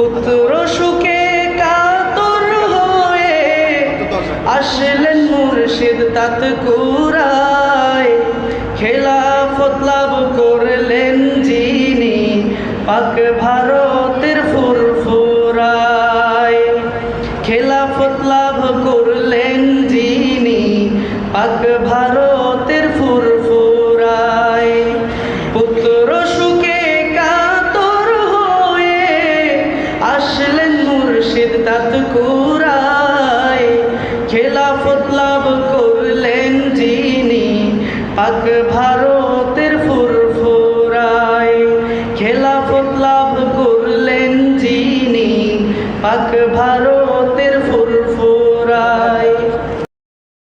পুত্র সুখে কাতর হয়ে আসলেন মুর্শিদ তাত কুরায়, খেলাফত লাভ করলেন যিনি পাক ভারতের ফুরফুরায়। খেলাফত লাভ করলেন যিনি পাক ভারতের ফুরফুরায়। পুত্র সুখে কাতর হয়ে আসলেন মুর্শিদ তাত কুরায়, খেলাফত লাভ করলেন যিনি পাক ভারতের ফুরফুরায়। খেলাফত লাভ করলেন যিনি পাক ভারতের ফুরফুরায়।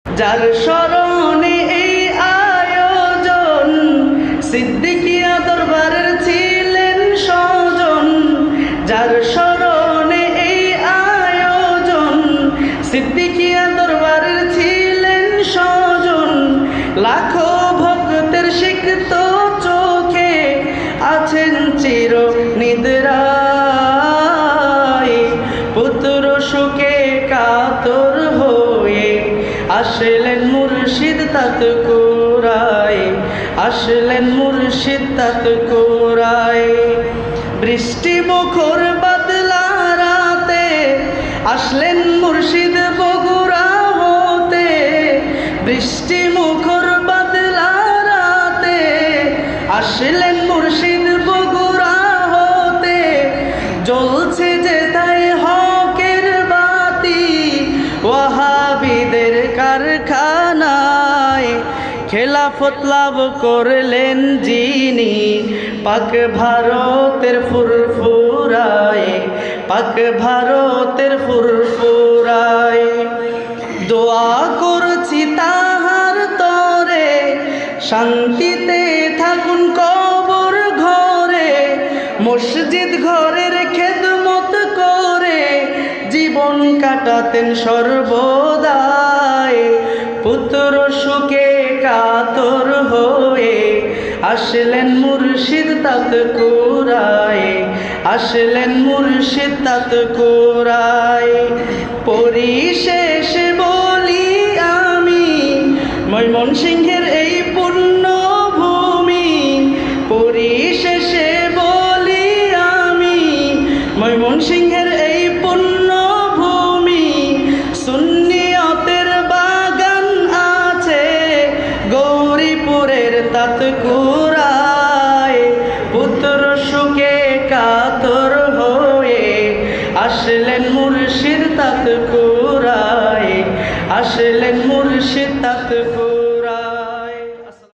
যার স্মরণে এই আয়োজন, সিদ্দিকিয়া দরবারের ছিলেন স্বজন। যার স্মরণে এই আয়োজন, সিদ্দিকিয়া দরবারের ছিলেন স্বজন। লাখো ভক্তের সিক্ত চোখে আছেন চির নিদ্রায়। পুত্র সুখে কাতর হয়ে আসলেন মুর্শিদ তাত কুরায়, আসলেন মুর্শিদ তাত কুরায়। বৃষ্টি মুখর বাদলা রাতে আসলেন মুর্শিদ বগুড়া হতে। বৃষ্টি মুখর বাদলা রাতে আসলেন মুর্শিদ বগুড়া হতে। জ্বলছে যে তাই হকের বাতি ওয়াহাবিদের কারখানায়। খেলাফত লাভ করলেন যিনি পাক ভারতের ফুরফুরায়, পাক ভারতের ফুরফুরায়। দোয়া করছি তাহার তরে শান্তিতে থাকুন কবর ঘরে। মসজিদ ঘরের খেদমত করে জীবন কাটাতেন সর্বদাই। পুত্র সুখে কাতর হয়ে আসলেন মুর্শিদ তাত কুরায়, আসলেন মুর্শিদ তাত কুরায়। পরিশেষে বলি আমি ময়মনসিংহের এই পুণ্য ভূমি। পরিশেষে বলি আমি ময়মনসিংহের এই পুণ্য ভূমি। সুন্নিয়তের বাগান আছে গৌরীপুরের তাত কুরায়। পুত্র সুখে কাতর হয়ে আসলেন মুর্শিদ তাত কুরায়, আসলেন মুর্শিদ তাত কুরায়।